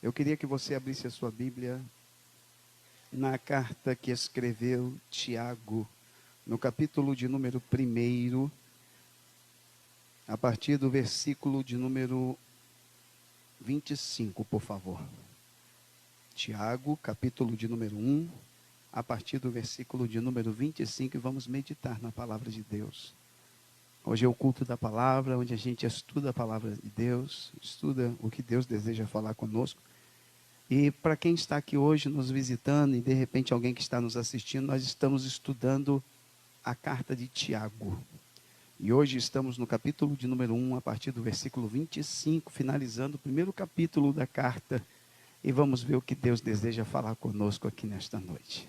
Eu queria que você abrisse a sua Bíblia na carta que escreveu Tiago, no capítulo de número 1, a partir do versículo de número 25, por favor. Tiago, capítulo de número 1, a partir do versículo de número 25, e vamos meditar na palavra de Deus. Hoje é o culto da palavra, onde a gente estuda a palavra de Deus, estuda o que Deus deseja falar conosco. E para quem está aqui hoje nos visitando, e de repente alguém que está nos assistindo, nós estamos estudando a carta de Tiago. E hoje estamos no capítulo de número 1, a partir do versículo 25, finalizando o primeiro capítulo da carta. E vamos ver o que Deus deseja falar conosco aqui nesta noite.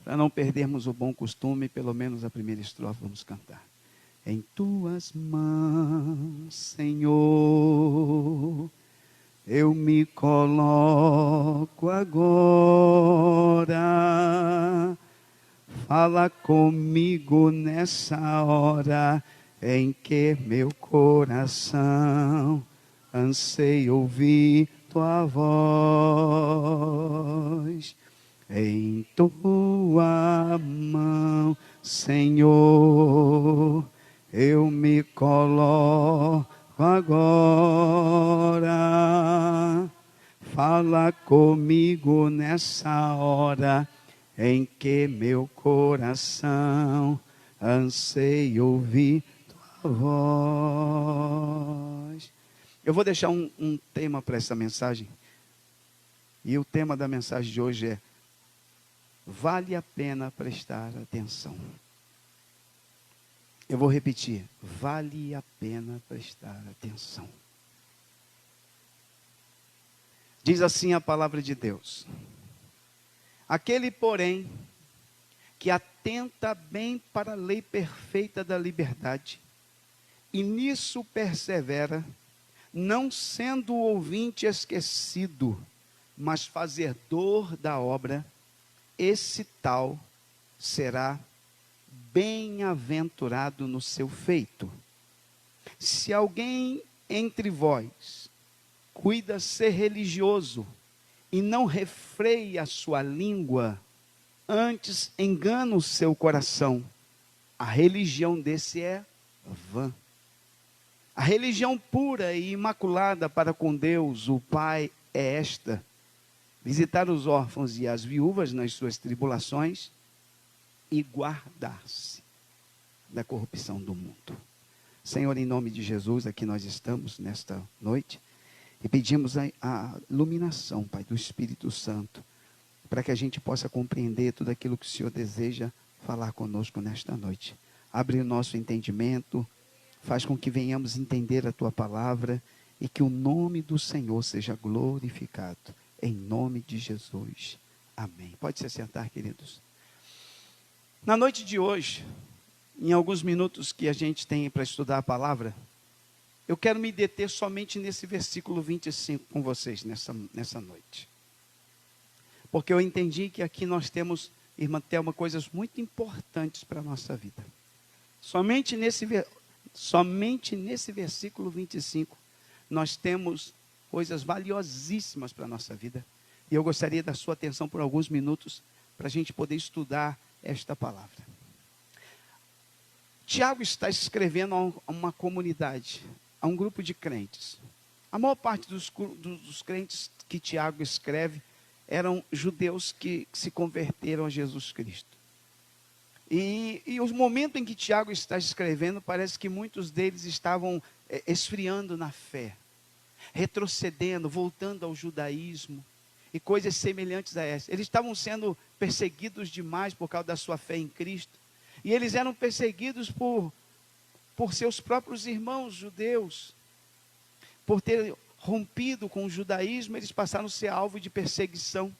Para não perdermos o bom costume, pelo menos a primeira estrofe vamos cantar. Em tuas mãos, Senhor, eu me coloco agora. Fala comigo nessa hora em que meu coração anseia ouvir tua voz. Em tua mão, Senhor, eu me coloco agora. Fala comigo nessa hora em que meu coração anseia ouvir tua voz. Eu vou deixar um tema para essa mensagem. E o tema da mensagem de hoje é: vale a pena prestar atenção. Eu vou repetir: vale a pena prestar atenção. Diz assim a palavra de Deus: aquele, porém, que atenta bem para a lei perfeita da liberdade, e nisso persevera, não sendo o ouvinte esquecido, mas fazedor da obra, esse tal será bem-aventurado no seu feito. Se alguém entre vós cuida ser religioso e não refreia a sua língua, antes engana o seu coração, a religião desse é vã. A religião pura e imaculada para com Deus, o Pai, é esta: visitar os órfãos e as viúvas nas suas tribulações e guardar-se da corrupção do mundo. Senhor, em nome de Jesus, aqui nós estamos nesta noite e pedimos a iluminação, Pai, do Espírito Santo, para que a gente possa compreender tudo aquilo que o Senhor deseja falar conosco nesta noite. Abre o nosso entendimento, faz com que venhamos entender a Tua palavra e que o nome do Senhor seja glorificado. Em nome de Jesus. Amém. Pode se sentar, queridos. Na noite de hoje, em alguns minutos que a gente tem para estudar a palavra, eu quero me deter somente nesse versículo 25 com vocês nessa noite. Porque eu entendi que aqui nós temos, irmã Thelma, coisas muito importantes para a nossa vida. Somente nesse versículo 25, nós temos coisas valiosíssimas para a nossa vida. E eu gostaria da sua atenção por alguns minutos, para a gente poder estudar esta palavra. Tiago está escrevendo a uma comunidade, a um grupo de crentes. A maior parte dos crentes que Tiago escreve eram judeus que se converteram a Jesus Cristo. E o momento em que Tiago está escrevendo, parece que muitos deles estavam esfriando na fé, retrocedendo, voltando ao judaísmo e coisas semelhantes a essas. Eles estavam sendo perseguidos demais por causa da sua fé em Cristo. E eles eram perseguidos por seus próprios irmãos judeus. Por ter rompido com o judaísmo, eles passaram a ser alvo de perseguição.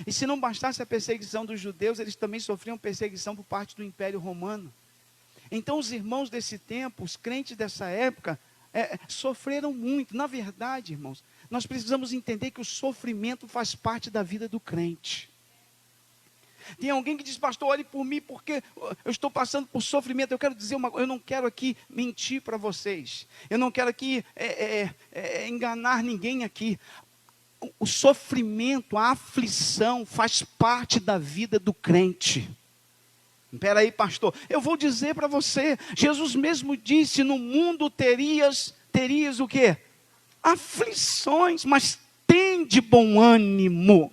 E se não bastasse a perseguição dos judeus, eles também sofriam perseguição por parte do Império Romano. Então os irmãos desse tempo, os crentes dessa época, sofreram muito. Na verdade, irmãos, nós precisamos entender que o sofrimento faz parte da vida do crente. Tem alguém que diz: pastor, olhe por mim porque eu estou passando por sofrimento. Eu quero dizer uma coisa: eu não quero aqui mentir para vocês. Eu não quero aqui enganar ninguém aqui. o sofrimento, a aflição faz parte da vida do crente. Espera aí, pastor, eu vou dizer para você, Jesus mesmo disse, no mundo terias o quê? Aflições, mas tem de bom ânimo.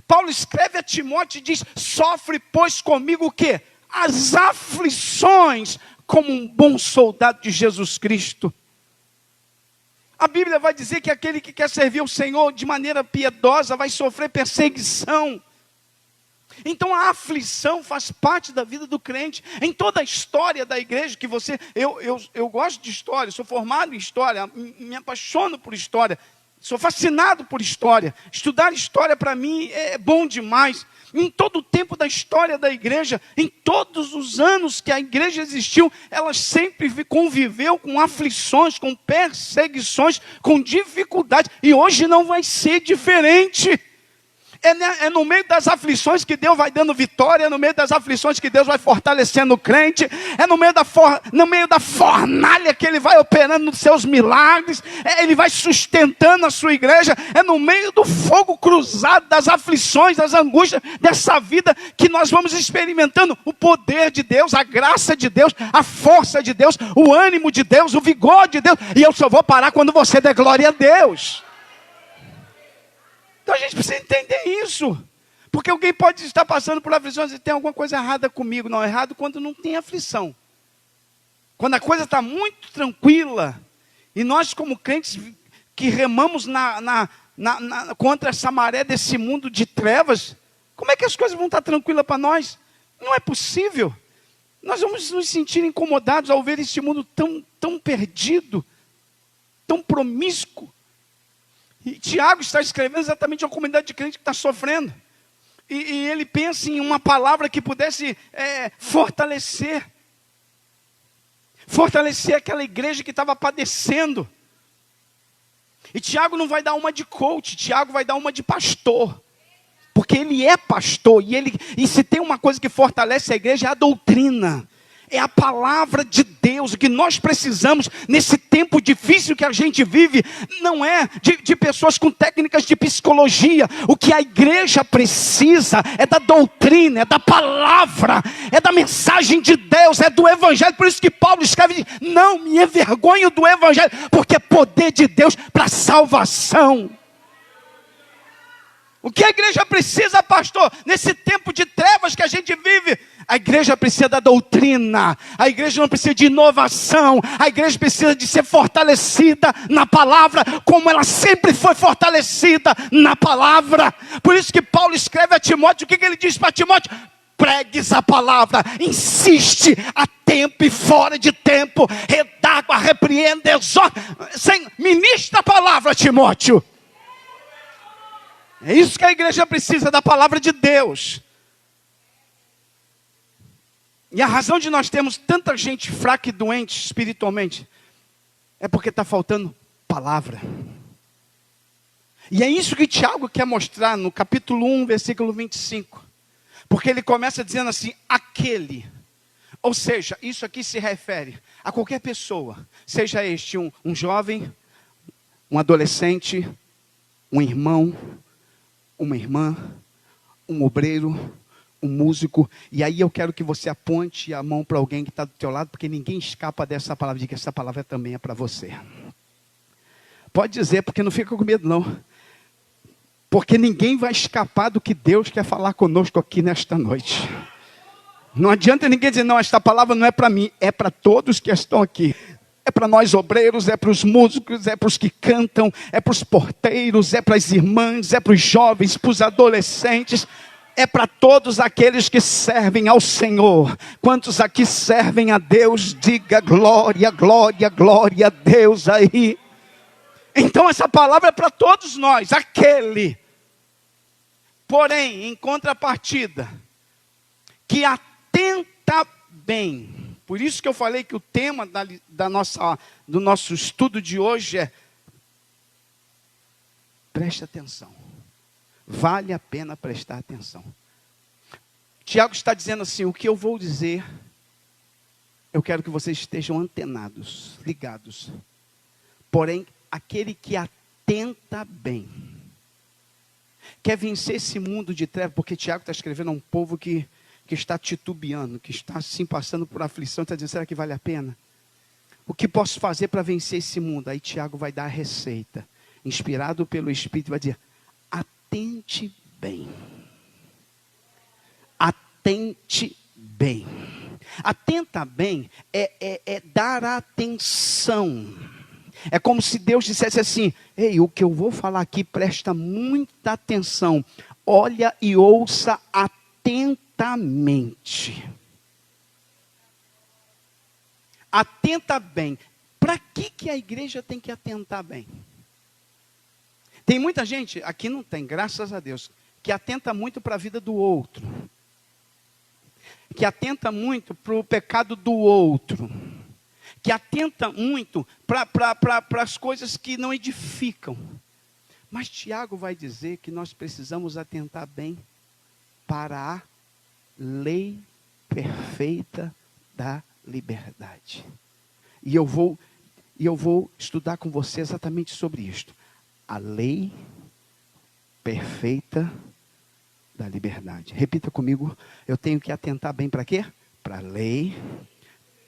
Paulo escreve a Timóteo e diz, sofre pois comigo o quê? As aflições, como um bom soldado de Jesus Cristo. A Bíblia vai dizer que aquele que quer servir o Senhor de maneira piedosa vai sofrer perseguição. Então a aflição faz parte da vida do crente. Em toda a história da igreja que você... Eu gosto de história, sou formado em história, me apaixono por história, sou fascinado por história. Estudar história para mim é bom demais. Em todo o tempo da história da igreja, em todos os anos que a igreja existiu, ela sempre conviveu com aflições, com perseguições, com dificuldades. E hoje não vai ser diferente. É no meio das aflições que Deus vai dando vitória, é no meio das aflições que Deus vai fortalecendo o crente, é no meio da fornalha que Ele vai operando nos seus milagres, Ele vai sustentando a sua igreja, é no meio do fogo cruzado, das aflições, das angústias dessa vida que nós vamos experimentando o poder de Deus, a graça de Deus, a força de Deus, o ânimo de Deus, o vigor de Deus, e eu só vou parar quando você der glória a Deus. Então a gente precisa entender isso. Porque alguém pode estar passando por aflições e tem alguma coisa errada comigo. Não, errado quando não tem aflição. Quando a coisa está muito tranquila. E nós como crentes que remamos contra essa maré desse mundo de trevas. Como é que as coisas vão estar tranquilas para nós? Não é possível. Nós vamos nos sentir incomodados ao ver esse mundo tão perdido. Tão promíscuo. E Tiago está escrevendo exatamente uma comunidade de crente que está sofrendo. E ele pensa em uma palavra que pudesse fortalecer aquela igreja que estava padecendo. E Tiago não vai dar uma de coach, Tiago vai dar uma de pastor. Porque ele é pastor, e se tem uma coisa que fortalece a igreja é a doutrina. É a palavra de Deus. O que nós precisamos nesse tempo difícil que a gente vive não é de pessoas com técnicas de psicologia. O que a igreja precisa é da doutrina, é da palavra, é da mensagem de Deus, é do evangelho. Por isso que Paulo escreve, não me envergonho do evangelho, porque é poder de Deus para salvação. O que a igreja precisa, pastor, nesse tempo de trevas que a gente vive? A igreja precisa da doutrina, a igreja não precisa de inovação, a igreja precisa de ser fortalecida na palavra, como ela sempre foi fortalecida na palavra. Por isso que Paulo escreve a Timóteo, o que ele diz para Timóteo? Pregues a palavra, insiste a tempo e fora de tempo, redágua, repreenda, exorta, ministra a palavra, Timóteo. É isso que a igreja precisa, da palavra de Deus. E a razão de nós termos tanta gente fraca e doente espiritualmente é porque está faltando palavra. E é isso que Tiago quer mostrar no capítulo 1, versículo 25. Porque ele começa dizendo assim, aquele. Ou seja, isso aqui se refere a qualquer pessoa. Seja este um jovem, um adolescente, um irmão, uma irmã, um obreiro, um músico. E aí eu quero que você aponte a mão para alguém que está do teu lado, porque ninguém escapa dessa palavra. Diga que essa palavra também é para você. Pode dizer, porque não fica com medo não. Porque ninguém vai escapar do que Deus quer falar conosco aqui nesta noite. Não adianta ninguém dizer, não, esta palavra não é para mim, é para todos que estão aqui. É para nós obreiros, é para os músicos, é para os que cantam, é para os porteiros, é para as irmãs, é para os jovens, para os adolescentes. É para todos aqueles que servem ao Senhor. Quantos aqui servem a Deus? Diga glória, glória, glória a Deus aí. Então essa palavra é para todos nós. Aquele, porém, em contrapartida, que atenta bem. Por isso que eu falei que o tema do nosso estudo de hoje é: preste atenção. Vale a pena prestar atenção. Tiago está dizendo assim, o que eu vou dizer, eu quero que vocês estejam antenados, ligados. Porém, aquele que atenta bem. Quer vencer esse mundo de trevas? Porque Tiago está escrevendo a um povo que está titubeando, que está assim passando por aflição, está dizendo, será que vale a pena? O que posso fazer para vencer esse mundo? Aí Tiago vai dar a receita, inspirado pelo Espírito, vai dizer, atente bem. Atente bem. Atenta bem é dar atenção. É como se Deus dissesse assim, ei, o que eu vou falar aqui, presta muita atenção. Olha e ouça atentamente. Atenta bem. Para que a igreja tem que atentar bem? Tem muita gente, aqui não tem, graças a Deus, que atenta muito para a vida do outro. Que atenta muito para o pecado do outro. Que atenta muito para as coisas que não edificam. Mas Tiago vai dizer que nós precisamos atentar bem para a lei perfeita da liberdade. E eu vou estudar com você exatamente sobre isto. A lei perfeita da liberdade. Repita comigo, eu tenho que atentar bem para quê? Para a lei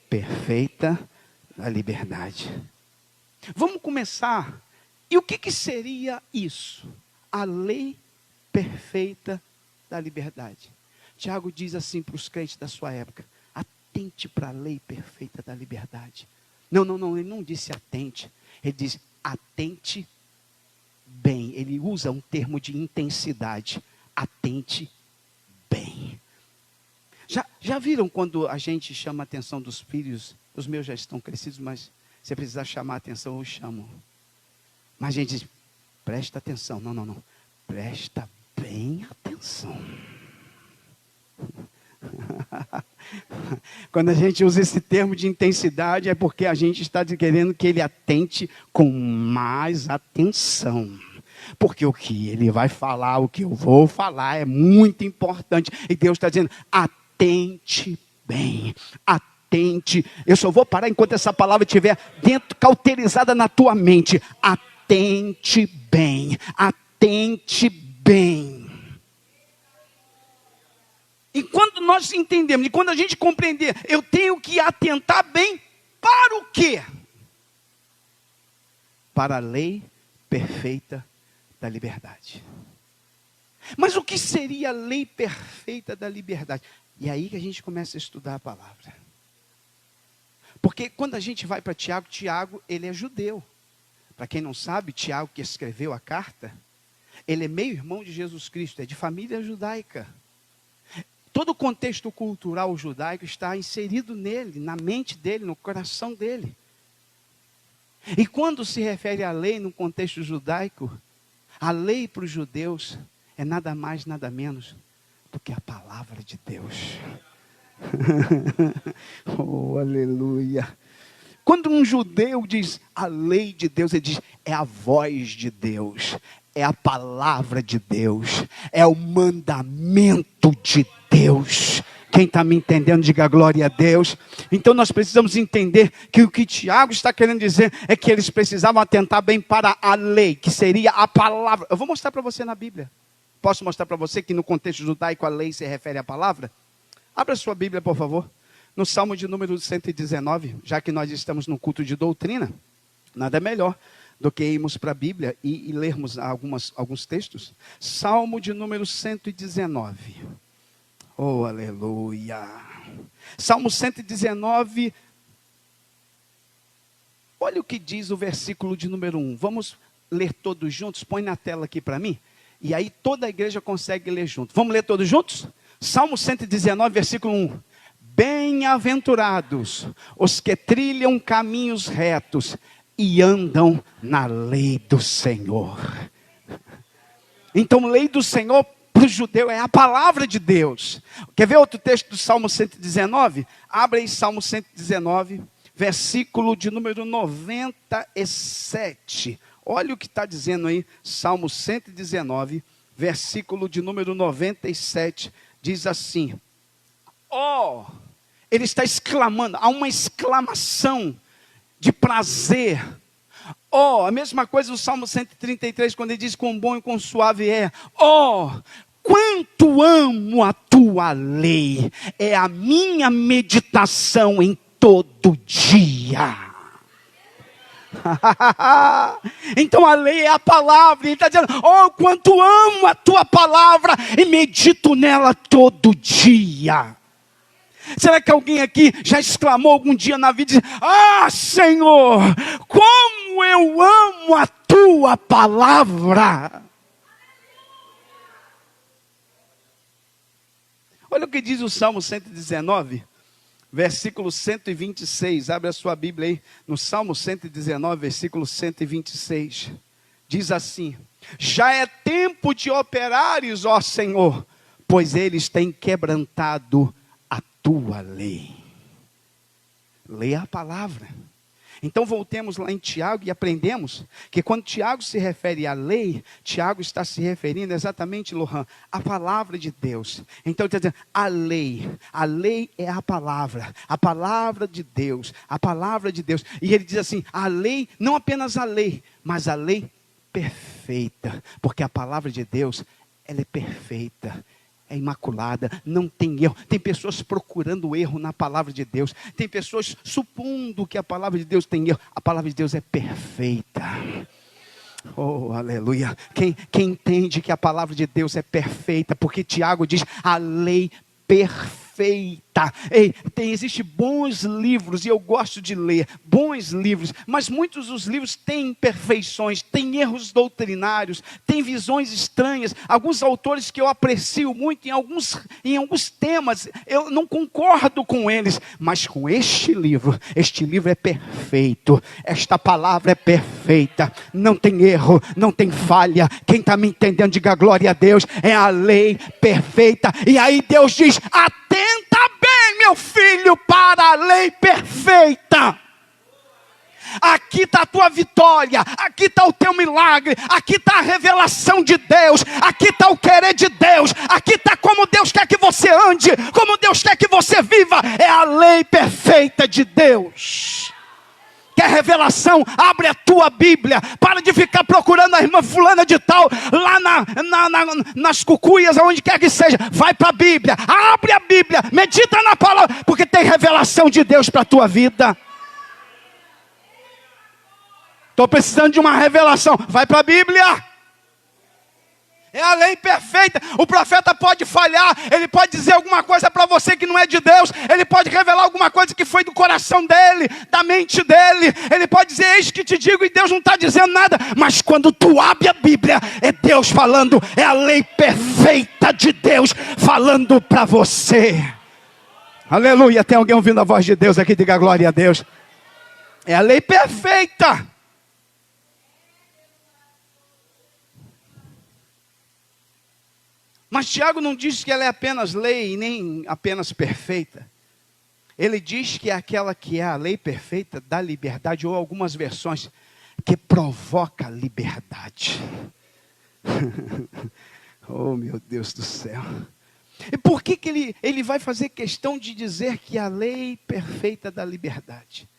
perfeita da liberdade. Vamos começar. E o que seria isso? A lei perfeita da liberdade. Tiago diz assim para os crentes da sua época, atente para a lei perfeita da liberdade. Não, ele não disse atente, ele diz atente bem. Ele usa um termo de intensidade, atente bem. Já viram quando a gente chama a atenção dos filhos? Os meus já estão crescidos, mas se precisar chamar a atenção, eu chamo. Mas a gente diz, presta atenção. Não. Presta bem atenção. Quando a gente usa esse termo de intensidade, é porque a gente está querendo que ele atente com mais atenção. Porque o que ele vai falar, o que eu vou falar é muito importante. E Deus está dizendo, atente bem, atente. Eu só vou parar enquanto essa palavra estiver dentro, cauterizada na tua mente. Atente bem, atente bem. E quando nós entendemos, e quando a gente compreender, eu tenho que atentar bem para o quê? Para a lei perfeita da liberdade. Mas o que seria a lei perfeita da liberdade? E aí que a gente começa a estudar a palavra. Porque quando a gente vai para Tiago, ele é judeu. Para quem não sabe, Tiago que escreveu a carta, ele é meio irmão de Jesus Cristo, é de família judaica. Todo o contexto cultural judaico está inserido nele, na mente dele, no coração dele. E quando se refere à lei no contexto judaico, a lei para os judeus é nada mais, nada menos do que a palavra de Deus. Oh, aleluia. Quando um judeu diz a lei de Deus, ele diz, é a voz de Deus, é a palavra de Deus, é o mandamento de Deus. Quem está me entendendo, diga glória a Deus. Então nós precisamos entender que o que Tiago está querendo dizer é que eles precisavam atentar bem para a lei, que seria a palavra. Eu vou mostrar para você na Bíblia. Posso mostrar para você que no contexto judaico a lei se refere à palavra? Abra sua Bíblia, por favor. No Salmo de número 119, já que nós estamos no culto de doutrina, nada melhor do que irmos para a Bíblia e lermos alguns textos. Salmo de número 119. Oh, aleluia. Salmo 119. Olha o que diz o versículo de número 1. Vamos ler todos juntos? Põe na tela aqui para mim. E aí toda a igreja consegue ler junto. Vamos ler todos juntos? Salmo 119, versículo 1. Bem-aventurados os que trilham caminhos retos e andam na lei do Senhor. Então, lei do Senhor para o judeu é a palavra de Deus. Quer ver outro texto do Salmo 119? Abre aí Salmo 119, versículo de número 97. Olha o que está dizendo aí, Salmo 119, versículo de número 97. Diz assim, ele está exclamando, há uma exclamação de prazer. Oh, a mesma coisa no Salmo 133, quando ele diz quão bom e quão suave é. Oh, quanto amo a tua lei, é a minha meditação em todo dia. Então a lei é a palavra, ele está dizendo, oh, quanto amo a tua palavra e medito nela todo dia. Será que alguém aqui já exclamou algum dia na vida, ah, Senhor, como eu amo a tua palavra? Olha o que diz o Salmo 119, versículo 126, abre a sua Bíblia aí, no Salmo 119, versículo 126, diz assim, já é tempo de operares, ó Senhor, pois eles têm quebrantado a tua lei. Leia a palavra. Então voltemos lá em Tiago e aprendemos que quando Tiago se refere à lei, Tiago está se referindo exatamente, Lohan, à palavra de Deus. Então ele está dizendo, a lei é a palavra de Deus, a palavra de Deus. E ele diz assim, a lei, não apenas a lei, mas a lei perfeita, porque a palavra de Deus, ela é perfeita. É imaculada, não tem erro. Tem pessoas procurando erro na palavra de Deus. Tem pessoas supondo que a palavra de Deus tem erro. A palavra de Deus é perfeita. Oh, aleluia. Quem entende que a palavra de Deus é perfeita, porque Tiago diz, a lei perfeita. Ei, existem bons livros, e eu gosto de ler, bons livros, mas muitos dos livros têm imperfeições, têm erros doutrinários, têm visões estranhas, alguns autores que eu aprecio muito, em alguns temas, eu não concordo com eles, mas com este livro é perfeito, esta palavra é perfeita, não tem erro, não tem falha, quem está me entendendo, diga glória a Deus, é a lei perfeita, e aí Deus diz, atenta bem, meu filho, para a lei perfeita. Aqui está a tua vitória, aqui está o teu milagre, aqui está a revelação de Deus, aqui está o querer de Deus, aqui está como Deus quer que você ande, como Deus quer que você viva, é a lei perfeita de Deus. Quer revelação? Abre a tua Bíblia. Para de ficar procurando a irmã fulana de tal, lá nas cucuias, aonde quer que seja. Vai para a Bíblia, abre a Bíblia, medita na palavra, porque tem revelação de Deus para a tua vida. Estou precisando de uma revelação. Vai para a Bíblia. É a lei perfeita. O profeta pode falhar, ele pode dizer alguma coisa para você que não é de Deus, ele pode revelar alguma coisa que foi do coração dele, da mente dele, ele pode dizer, eis que te digo, e Deus não está dizendo nada, mas quando tu abre a Bíblia, é Deus falando, é a lei perfeita de Deus falando para você. Aleluia, tem alguém ouvindo a voz de Deus aqui, diga glória a Deus. É a lei perfeita. Mas Tiago não diz que ela é apenas lei e nem apenas perfeita. Ele diz que é aquela que é a lei perfeita da liberdade, ou algumas versões, que provoca liberdade. Oh, meu Deus do céu. E por que ele vai fazer questão de dizer que é a lei perfeita da liberdade?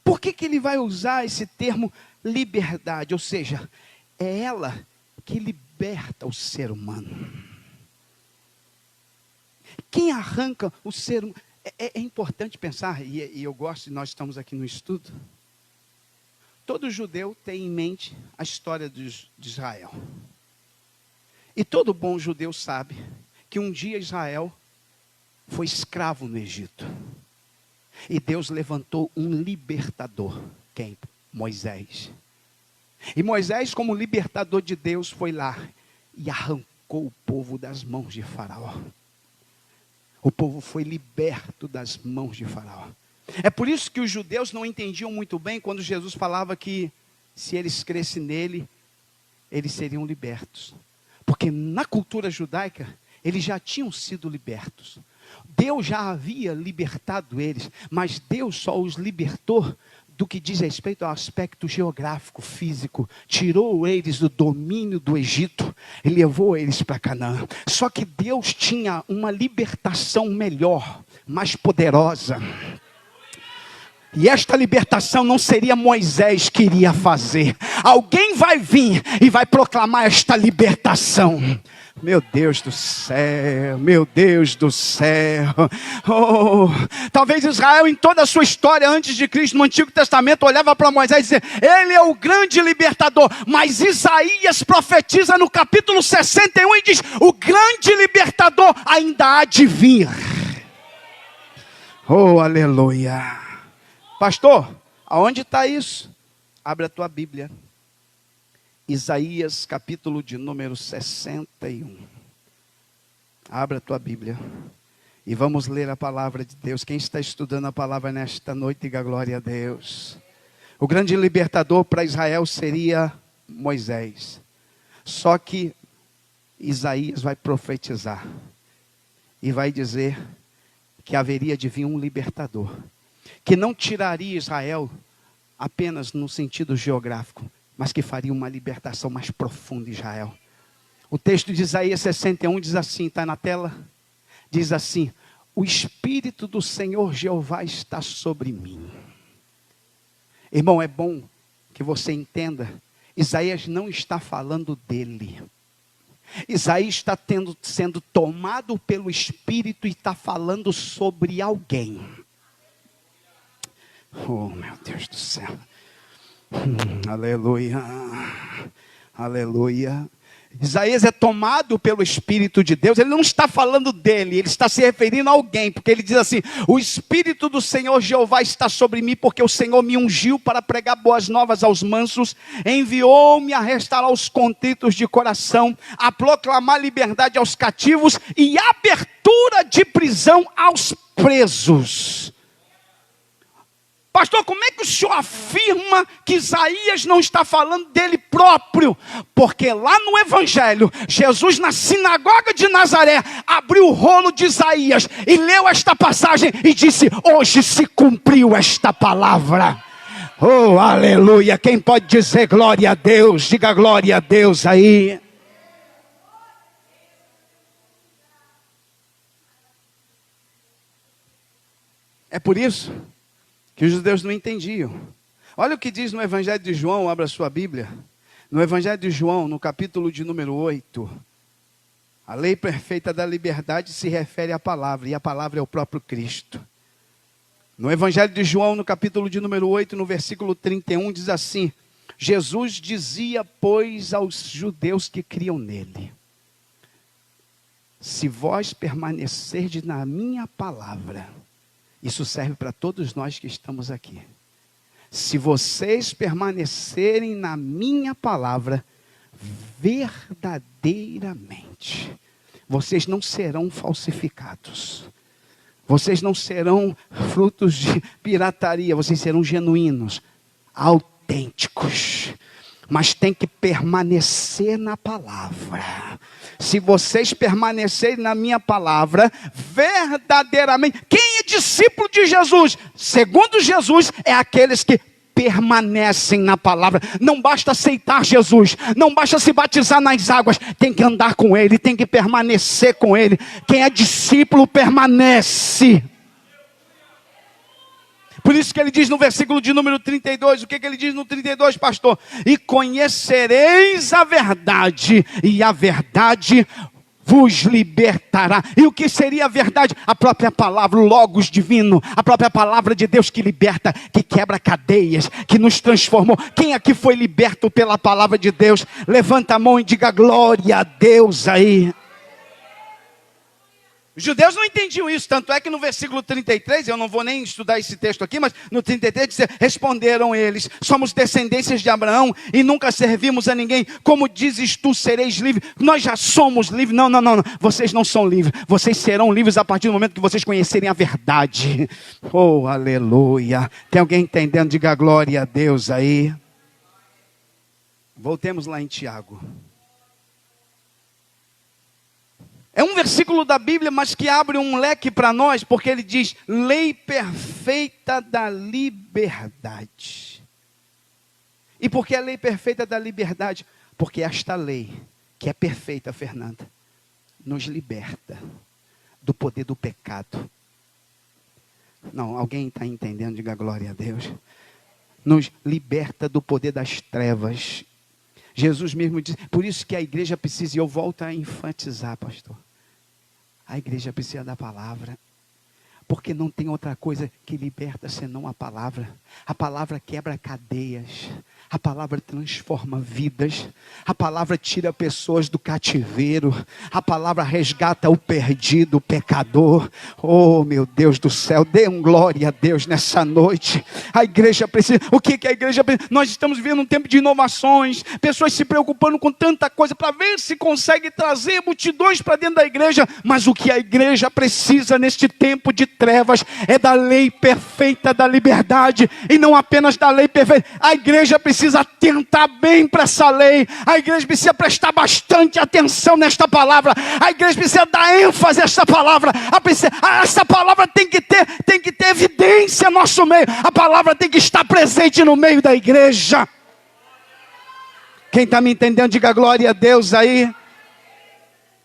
Por que ele vai usar esse termo liberdade? Ou seja, é ela que liberta o ser humano. Quem arranca o ser humano? É importante pensar, e eu gosto, e nós estamos aqui no estudo. Todo judeu tem em mente a história de Israel. E todo bom judeu sabe que um dia Israel foi escravo no Egito. E Deus levantou um libertador. Quem? Moisés. E Moisés, como libertador de Deus, foi lá e arrancou o povo das mãos de Faraó. O povo foi liberto das mãos de Faraó. É por isso que os judeus não entendiam muito bem quando Jesus falava que se eles crescem nele, eles seriam libertos. Porque na cultura judaica, eles já tinham sido libertos. Deus já havia libertado eles, mas Deus só os libertou do que diz respeito ao aspecto geográfico, físico. Tirou eles do domínio do Egito e levou eles para Canaã. Só que Deus tinha uma libertação melhor, mais poderosa. E esta libertação não seria Moisés que iria fazer. Alguém vai vir e vai proclamar esta libertação. Meu Deus do céu, meu Deus do céu. Oh, talvez Israel em toda a sua história antes de Cristo, no Antigo Testamento, olhava para Moisés e dizia, ele é o grande libertador. Mas Isaías profetiza no capítulo 61 e diz, o grande libertador ainda há de vir. Oh, aleluia. Pastor, aonde está isso? Abre a tua Bíblia. Isaías, capítulo de número 61. Abra a tua Bíblia. E vamos ler a palavra de Deus. Quem está estudando a palavra nesta noite, diga glória a Deus. O grande libertador para Israel seria Moisés. Só que Isaías vai profetizar. E vai dizer que haveria de vir um libertador. Que não tiraria Israel apenas no sentido geográfico, mas que faria uma libertação mais profunda em Israel. O texto de Isaías 61 diz assim, está na tela? Diz assim, o Espírito do Senhor Jeová está sobre mim. Irmão, é bom que você entenda, Isaías não está falando dele. Isaías está sendo tomado pelo Espírito e está falando sobre alguém. Oh, meu Deus do céu. Aleluia. Aleluia. Isaías é tomado pelo Espírito de Deus. Ele não está falando dele, ele está se referindo a alguém. Porque ele diz assim, o Espírito do Senhor Jeová está sobre mim, porque o Senhor me ungiu para pregar boas novas aos mansos, enviou-me a restaurar os contritos de coração, a proclamar liberdade aos cativos e abertura de prisão aos presos. Pastor, como é que o senhor afirma que Isaías não está falando dele próprio? Porque lá no Evangelho, Jesus na sinagoga de Nazaré, abriu o rolo de Isaías e leu esta passagem e disse, hoje se cumpriu esta palavra. Oh, aleluia, quem pode dizer glória a Deus? Diga glória a Deus aí. É por isso que os judeus não entendiam. Olha o que diz no Evangelho de João, abra sua Bíblia. No Evangelho de João, no capítulo de número 8. A lei perfeita da liberdade se refere à palavra, e a palavra é o próprio Cristo. No Evangelho de João, no capítulo de número 8, no versículo 31, diz assim, Jesus dizia, pois, aos judeus que criam nele, se vós permanecerdes na minha palavra, isso serve para todos nós que estamos aqui. Se vocês permanecerem na minha palavra, verdadeiramente, vocês não serão falsificados. Vocês não serão frutos de pirataria, vocês serão genuínos, autênticos. Mas tem que permanecer na palavra. Se vocês permanecerem na minha palavra, verdadeiramente, quem é discípulo de Jesus? Segundo Jesus, é aqueles que permanecem na palavra. Não basta aceitar Jesus, não basta se batizar nas águas, tem que andar com Ele, tem que permanecer com Ele. Quem é discípulo permanece. Por isso que ele diz no versículo de número 32, o que ele diz no 32, pastor? E conhecereis a verdade, e a verdade vos libertará. E o que seria a verdade? A própria palavra, o Logos divino, a própria palavra de Deus que liberta, que quebra cadeias, que nos transformou. Quem aqui foi liberto pela palavra de Deus? Levanta a mão e diga glória a Deus aí. Os judeus não entendiam isso, tanto é que no versículo 33, eu não vou nem estudar esse texto aqui, mas no 33 diz, responderam eles, somos descendências de Abraão e nunca servimos a ninguém, como dizes tu, sereis livres, nós já somos livres, não, vocês não são livres, vocês serão livres a partir do momento que vocês conhecerem a verdade. Oh, aleluia, tem alguém entendendo? Diga glória a Deus aí. Voltemos lá em Tiago. É um versículo da Bíblia, mas que abre um leque para nós, porque ele diz, lei perfeita da liberdade. E por que a lei perfeita da liberdade? Porque esta lei, que é perfeita, Fernanda, nos liberta do poder do pecado, Não, alguém está entendendo? Diga glória a Deus. Nos liberta do poder das trevas. Jesus mesmo disse, por isso que a igreja precisa, e eu volto a enfatizar, pastor, a igreja precisa da palavra, porque não tem outra coisa que liberta senão a palavra. A palavra quebra cadeias, a palavra transforma vidas, a palavra tira pessoas do cativeiro, a palavra resgata o perdido, o pecador. Oh meu Deus do céu, dê um glória a Deus nessa noite. A igreja precisa, o que a igreja precisa? Nós estamos vivendo um tempo de inovações, pessoas se preocupando com tanta coisa, para ver se consegue trazer multidões para dentro da igreja, mas o que a igreja precisa neste tempo de trevas é da lei perfeita da liberdade, e não apenas da lei perfeita. A igreja precisa atentar bem para essa lei, a igreja precisa prestar bastante atenção nesta palavra, a igreja precisa dar ênfase a esta palavra, essa palavra tem que ter evidência no nosso meio, a palavra tem que estar presente no meio da igreja. Quem está me entendendo, diga glória a Deus aí.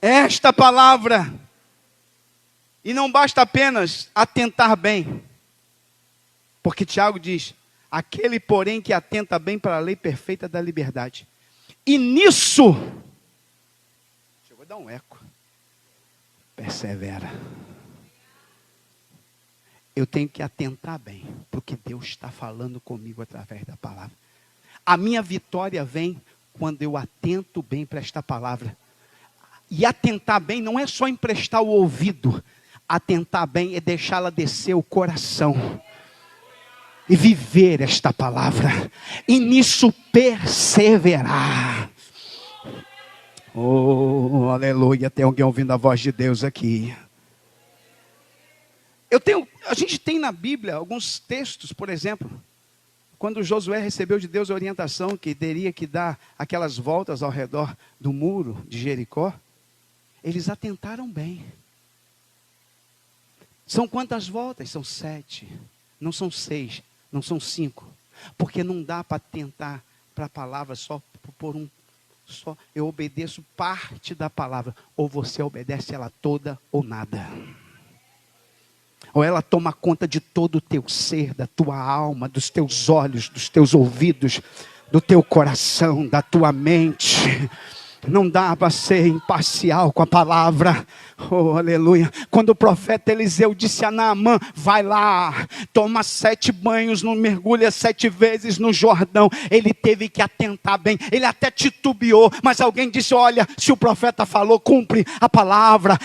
Esta palavra, e não basta apenas atentar bem, porque Tiago diz, aquele porém que atenta bem para a lei perfeita da liberdade, e nisso, chegou a dar um eco, persevera. Eu tenho que atentar bem para o que Deus está falando comigo através da palavra. A minha vitória vem quando eu atento bem para esta palavra. E atentar bem não é só emprestar o ouvido, atentar bem é deixá-la descer o coração e viver esta palavra, e nisso perseverar. Oh, aleluia, tem alguém ouvindo a voz de Deus aqui. A gente tem na Bíblia alguns textos, por exemplo, quando Josué recebeu de Deus a orientação que teria que dar aquelas voltas ao redor do muro de Jericó, eles atentaram bem. São quantas voltas? São 7, não são 6, não são 5, porque não dá para atentar para a palavra só por só eu obedeço parte da palavra, ou você obedece ela toda ou nada. Ou ela toma conta de todo o teu ser, da tua alma, dos teus olhos, dos teus ouvidos, do teu coração, da tua mente. Não dá para ser imparcial com a palavra. Oh, aleluia. Quando o profeta Eliseu disse a Naamã, vai lá, toma 7 banhos, mergulha 7 vezes no Jordão. Ele teve que atentar bem. Ele até titubeou, mas alguém disse, olha, se o profeta falou, cumpre a palavra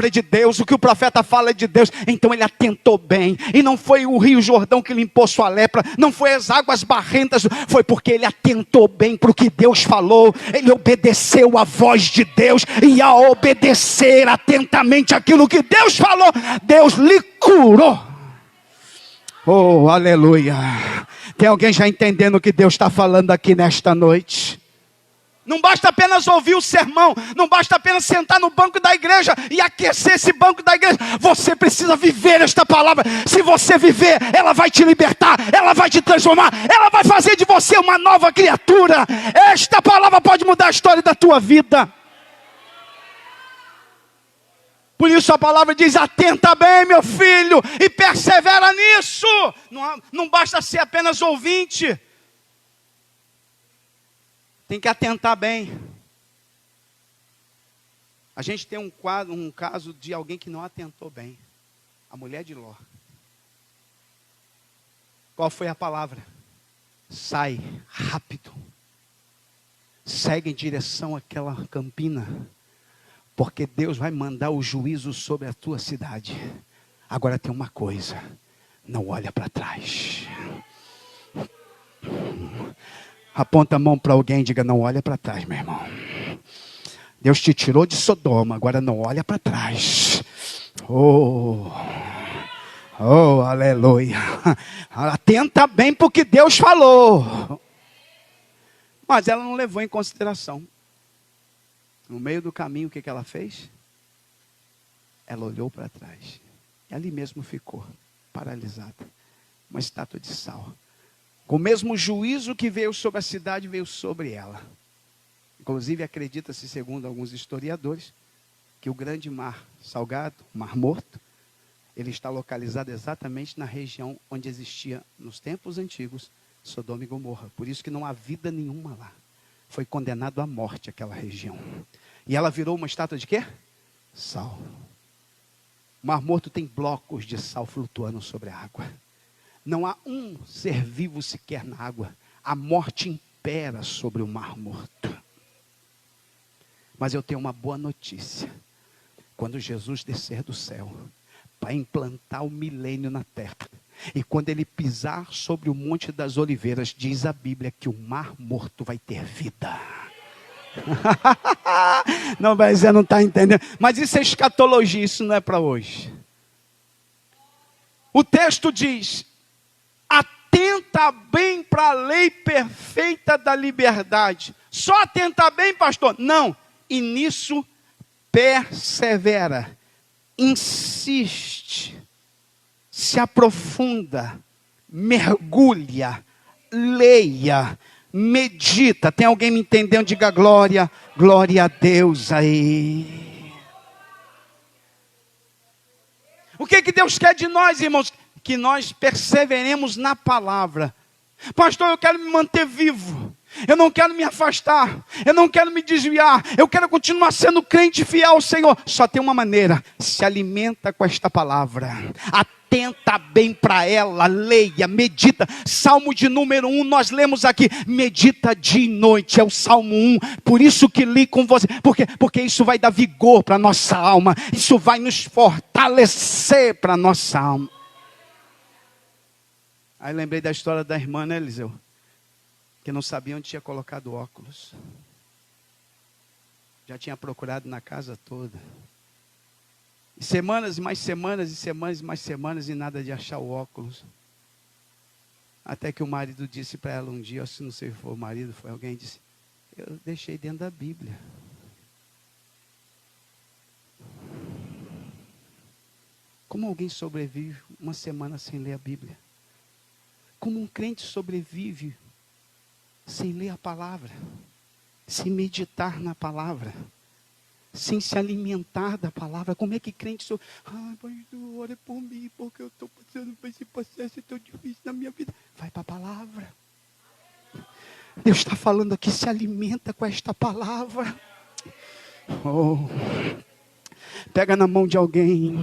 é de Deus, o que o profeta fala é de Deus. Então ele atentou bem. E não foi o rio Jordão que limpou sua lepra, não foi as águas barrentas, foi porque ele atentou bem para o que Deus falou. Ele obedeceu a voz de Deus, e ao obedecer atentamente aquilo que Deus falou, Deus lhe curou. Oh, aleluia. Tem alguém já entendendo o que Deus está falando aqui nesta noite? Não basta apenas ouvir o sermão, não basta apenas sentar no banco da igreja e aquecer esse banco da igreja. Você precisa viver esta palavra. Se você viver, ela vai te libertar, ela vai te transformar, ela vai fazer de você uma nova criatura. Esta palavra pode mudar a história da tua vida. Por isso a palavra diz, atenta bem, meu filho, e persevera nisso. Não basta ser apenas ouvinte. Tem que atentar bem. A gente tem um caso de alguém que não atentou bem. A mulher de Ló. Qual foi a palavra? Sai rápido. Segue em direção àquela campina. Porque Deus vai mandar o juízo sobre a tua cidade. Agora tem uma coisa. Não olha para trás. Aponta a mão para alguém e diga, não olha para trás, meu irmão. Deus te tirou de Sodoma, agora não olha para trás. Oh, aleluia. Atenta bem para o que Deus falou. Mas ela não levou em consideração. No meio do caminho, o que ela fez? Ela olhou para trás. E ali mesmo ficou, paralisada. Uma estátua de sal. Com o mesmo juízo que veio sobre a cidade, veio sobre ela. Inclusive, acredita-se, segundo alguns historiadores, que o grande mar salgado, o mar morto, Ele está localizado exatamente na região onde existia, nos tempos antigos, Sodoma e Gomorra. Por isso que não há vida nenhuma lá. Foi condenado à morte aquela região. E ela virou uma estátua de quê? Sal. O Mar Morto tem blocos de sal flutuando sobre a água. Não há um ser vivo sequer na água. A morte impera sobre o Mar Morto. Mas eu tenho uma boa notícia. Quando Jesus descer do céu, para implantar o milênio na terra, e quando ele pisar sobre o Monte das Oliveiras, diz a Bíblia que o Mar Morto vai ter vida. Não, mas você não está entendendo. Mas isso é escatologia, isso não é para hoje. O texto diz: atenta bem para a lei perfeita da liberdade. Só atenta bem, pastor? Não. E nisso persevera, insiste, se aprofunda, mergulha, leia, medita. Tem alguém me entendendo? Diga glória, glória a Deus aí. O que Deus quer de nós, irmãos? Que nós perseveremos na palavra. Pastor, eu quero me manter vivo. Eu não quero me afastar. Eu não quero me desviar. Eu quero continuar sendo crente fiel ao Senhor. Só tem uma maneira: se alimenta com esta palavra. Atenta bem para ela, leia, medita. Salmo de número 1, nós lemos aqui: medita dia e noite, é o Salmo 1. Por isso que li com você. Porque isso vai dar vigor para a nossa alma. Isso vai nos fortalecer para a nossa alma. Aí lembrei da história da irmã, né, Eliseu? Que não sabia onde tinha colocado óculos. Já tinha procurado na casa toda. E semanas, mais semanas, e semanas, mais semanas, e nada de achar o óculos. Até que o marido disse para ela um dia, se não sei se foi o marido, foi alguém, disse: eu deixei dentro da Bíblia. Como alguém sobrevive uma semana sem ler a Bíblia? Como um crente sobrevive sem ler a palavra, sem meditar na palavra, sem se alimentar da palavra? Como é que crente sobrevive? Pastor, ore por mim, porque eu estou passando por esse processo tão difícil na minha vida. Vai para a palavra. Deus está falando aqui: se alimenta com esta palavra. Oh. Pega na mão de alguém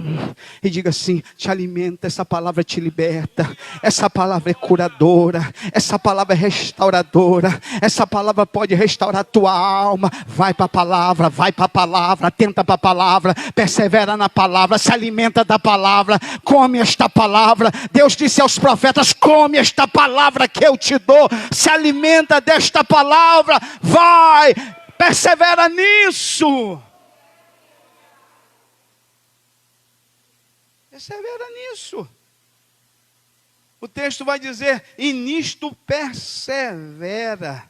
e diga assim: te alimenta, essa palavra te liberta, essa palavra é curadora, essa palavra é restauradora, essa palavra pode restaurar a tua alma. Vai para a palavra, vai para a palavra, atenta para a palavra, persevera na palavra, se alimenta da palavra, come esta palavra. Deus disse aos profetas: come esta palavra que eu te dou, se alimenta desta palavra, vai, persevera nisso. Persevera nisso. O texto vai dizer: e nisto persevera,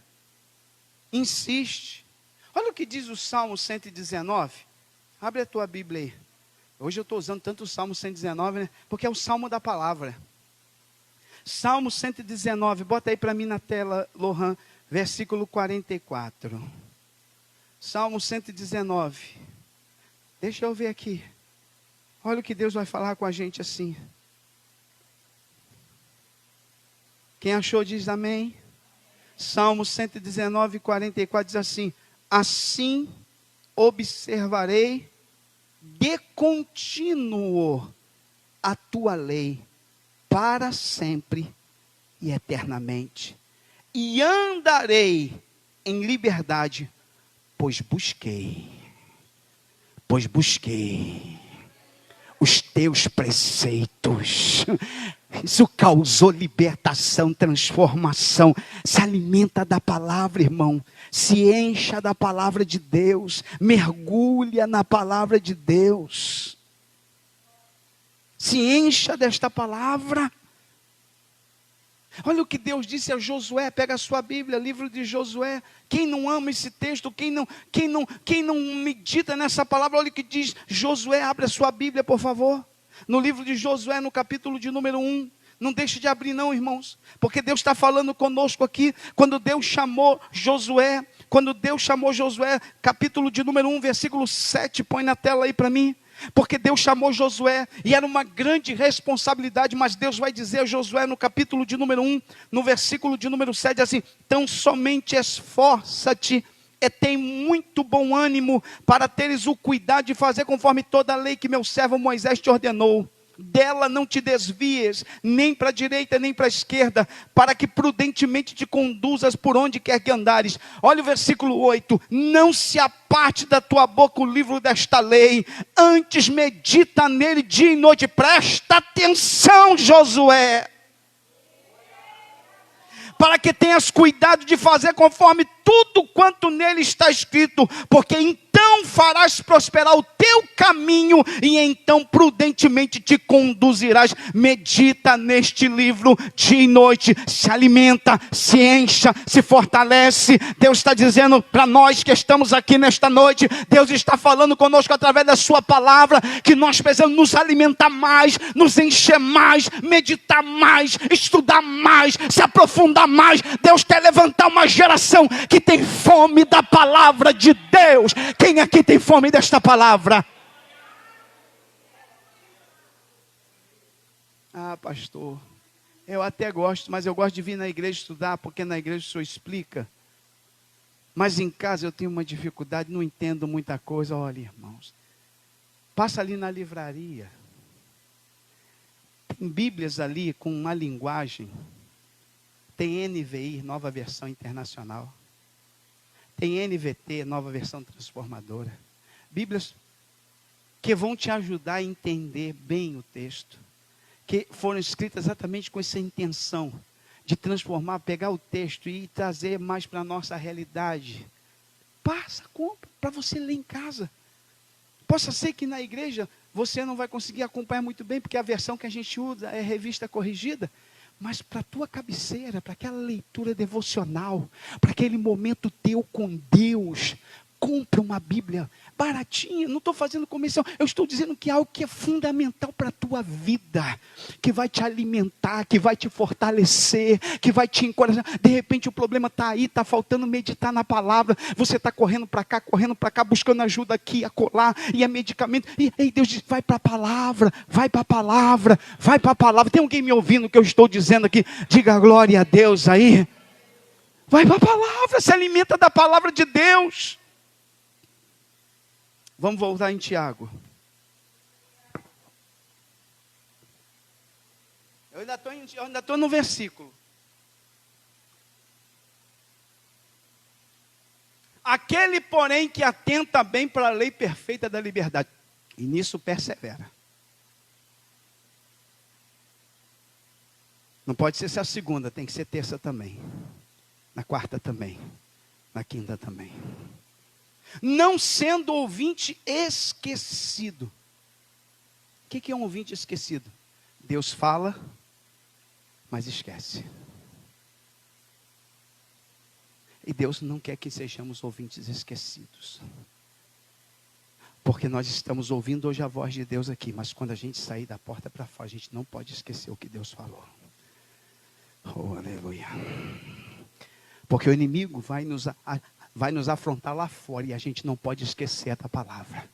insiste. Olha o que diz o Salmo 119. Abre a tua Bíblia aí. Hoje eu estou usando tanto o Salmo 119, né? Porque é o Salmo da palavra. Salmo 119, bota aí para mim na tela, Lohan, versículo 44. Salmo 119. Deixa eu ver aqui. Olha o que Deus vai falar com a gente assim. Quem achou diz amém. Salmo 119, 44 diz assim: assim observarei de contínuo a tua lei para sempre e eternamente. E andarei em liberdade, pois busquei os teus preceitos. Isso causou libertação, transformação. Se alimenta da palavra, irmão. Se encha da palavra de Deus. Mergulha na palavra de Deus. Se encha desta palavra. Olha o que Deus disse a Josué. Pega a sua Bíblia, livro de Josué. Quem não ama esse texto, quem não medita nessa palavra, olha o que diz Josué. Abre a sua Bíblia, por favor. No livro de Josué, no capítulo de número 1. Não deixe de abrir não, irmãos. Porque Deus está falando conosco aqui. Quando Deus chamou Josué, quando Deus chamou Josué, capítulo de número 1, versículo 7, põe na tela aí para mim. Porque Deus chamou Josué, e era uma grande responsabilidade, mas Deus vai dizer a Josué no capítulo de número 1, no versículo de número 7, assim: então somente esforça-te, e tem muito bom ânimo, para teres o cuidado de fazer conforme toda a lei que meu servo Moisés te ordenou. Dela não te desvies, nem para a direita, nem para a esquerda, para que prudentemente te conduzas por onde quer que andares. Olha o versículo 8: não se aparte da tua boca o livro desta lei, antes medita nele dia e noite. Presta atenção, Josué, para que tenhas cuidado de fazer conforme tudo quanto nele está escrito, porque então farás prosperar o teu caminho, e então prudentemente te conduzirás. Medita neste livro dia e noite, se alimenta, se encha, se fortalece. Deus está dizendo para nós que estamos aqui nesta noite, Deus está falando conosco através da sua palavra, que nós precisamos nos alimentar mais, nos encher mais, meditar mais, estudar mais, se aprofundar mais. Deus quer levantar uma geração que tem fome da palavra de Deus. Quem aqui tem fome desta palavra? Ah, pastor, eu até gosto, mas eu gosto de vir na igreja estudar, porque na igreja o senhor explica. Mas em casa eu tenho uma dificuldade, não entendo muita coisa. Olha, irmãos, passa ali na livraria, tem Bíblias ali com uma linguagem. Tem NVI, nova versão internacional. Tem NVT, nova versão transformadora. Bíblias que vão te ajudar a entender bem o texto, que foram escritas exatamente com essa intenção de transformar, pegar o texto e trazer mais para a nossa realidade. Passa, compra, para você ler em casa. Possa ser que na igreja você não vai conseguir acompanhar muito bem, porque a versão que a gente usa é revista corrigida. Mas para a tua cabeceira, para aquela leitura devocional, para aquele momento teu com Deus, compra uma Bíblia baratinha. Não estou fazendo comercial, eu estou dizendo que é algo que é fundamental para a tua vida, que vai te alimentar, que vai te fortalecer, que vai te encorajar. De repente o problema está aí, está faltando meditar na palavra, você está correndo para cá, buscando ajuda aqui, acolá, e é medicamento, e Deus diz: vai para a palavra, vai para a palavra, vai para a palavra. Tem alguém me ouvindo o que eu estou dizendo aqui? Diga glória a Deus aí. Vai para a palavra, se alimenta da palavra de Deus. Vamos voltar em Tiago. Eu ainda estou no versículo. Aquele, porém, que atenta bem para a lei perfeita da liberdade, e nisso persevera. Não pode ser só a segunda, tem que ser terça também. Na quarta também. Na quinta também. Não sendo ouvinte esquecido. O que é um ouvinte esquecido? Deus fala, mas esquece. E Deus não quer que sejamos ouvintes esquecidos. Porque nós estamos ouvindo hoje a voz de Deus aqui, mas quando a gente sair da porta para fora, a gente não pode esquecer o que Deus falou. Oh, aleluia. Porque o inimigo vai nos afrontar lá fora, e a gente não pode esquecer da palavra.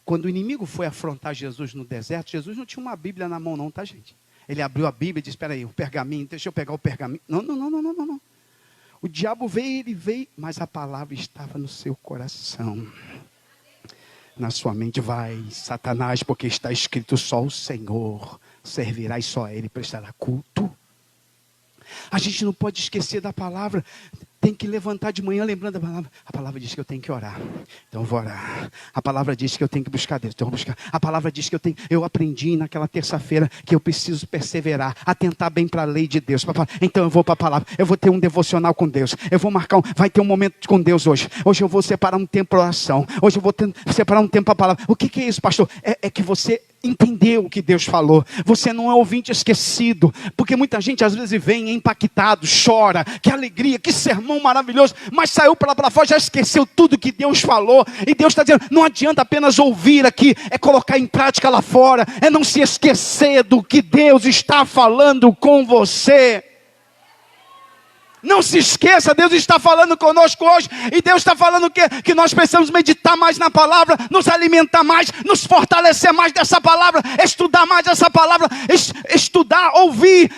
Quando o inimigo foi afrontar Jesus no deserto, Jesus não tinha uma Bíblia na mão não, tá, gente? Ele abriu a Bíblia e disse: espera aí, o pergaminho, deixa eu pegar o pergaminho. Não. O diabo veio, ele veio, mas a palavra estava no seu coração. Na sua mente: vai, Satanás, porque está escrito: só o Senhor servirá e só a Ele prestará culto. A gente não pode esquecer da palavra. Tem que levantar de manhã lembrando da palavra. A palavra diz que eu tenho que orar, então eu vou orar. A palavra diz que eu tenho que buscar Deus, então eu vou buscar. A palavra diz que eu aprendi naquela terça-feira que eu preciso perseverar, atentar bem para a lei de Deus. Então eu vou para a palavra, eu vou ter um devocional com Deus, eu vou marcar, vai ter um momento com Deus hoje. Hoje eu vou separar um tempo para oração, hoje eu vou separar um tempo para a palavra. O que é isso, pastor? É que você entendeu o que Deus falou. Você não é ouvinte esquecido, porque muita gente às vezes vem impactado, chora, que alegria, que sermão maravilhoso, mas saiu para fora, já esqueceu tudo que Deus falou. E Deus está dizendo: não adianta apenas ouvir aqui, é colocar em prática lá fora, é não se esquecer do que Deus está falando com você. Não se esqueça, Deus está falando conosco hoje. E Deus está falando que nós precisamos meditar mais na palavra, nos alimentar mais, nos fortalecer mais dessa palavra, estudar mais essa palavra, estudar, ouvir,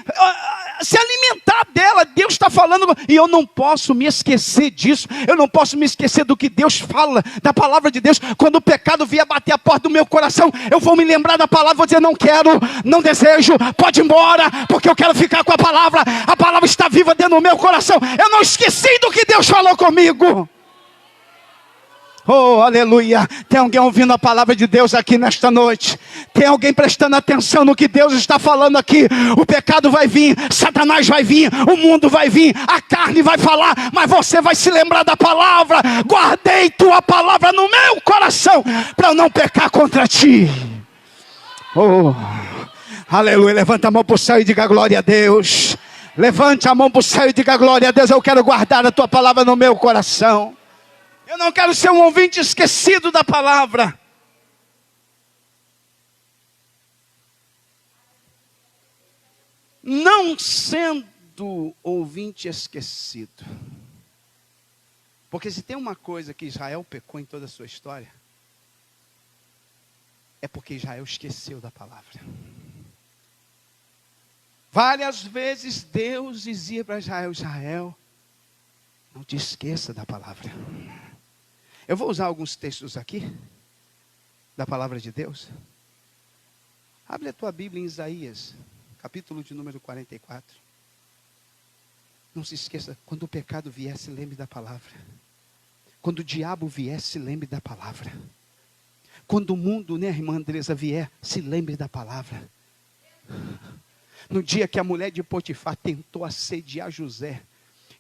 se alimentar dela. Deus está falando, e eu não posso me esquecer disso. Eu não posso me esquecer do que Deus fala, da palavra de Deus. Quando o pecado vier bater a porta do meu coração, eu vou me lembrar da palavra, vou dizer: não quero, não desejo, pode ir embora, porque eu quero ficar com a palavra. A palavra está viva dentro do meu coração. Eu não esqueci do que Deus falou comigo. Oh, aleluia. Tem alguém ouvindo a palavra de Deus aqui nesta noite? Tem alguém prestando atenção no que Deus está falando aqui? O pecado vai vir, Satanás vai vir, o mundo vai vir, a carne vai falar, mas você vai se lembrar da palavra. Guardei tua palavra no meu coração, para eu não pecar contra ti. Oh, aleluia. Levanta a mão para o céu e diga glória a Deus. Levante a mão para o céu e diga glória a Deus. Eu quero guardar a tua palavra no meu coração. Eu não quero ser um ouvinte esquecido da palavra. Não sendo ouvinte esquecido. Porque se tem uma coisa que Israel pecou em toda a sua história, é porque Israel esqueceu da palavra. Várias vezes Deus dizia para Israel: Israel, não te esqueça da palavra. Eu vou usar alguns textos aqui, da palavra de Deus. Abre a tua Bíblia em Isaías, capítulo de número 44. Não se esqueça, quando o pecado vier, se lembre da palavra. Quando o diabo vier, se lembre da palavra. Quando o mundo, né, irmã Andresa, vier, se lembre da palavra. No dia que a mulher de Potifar tentou assediar José,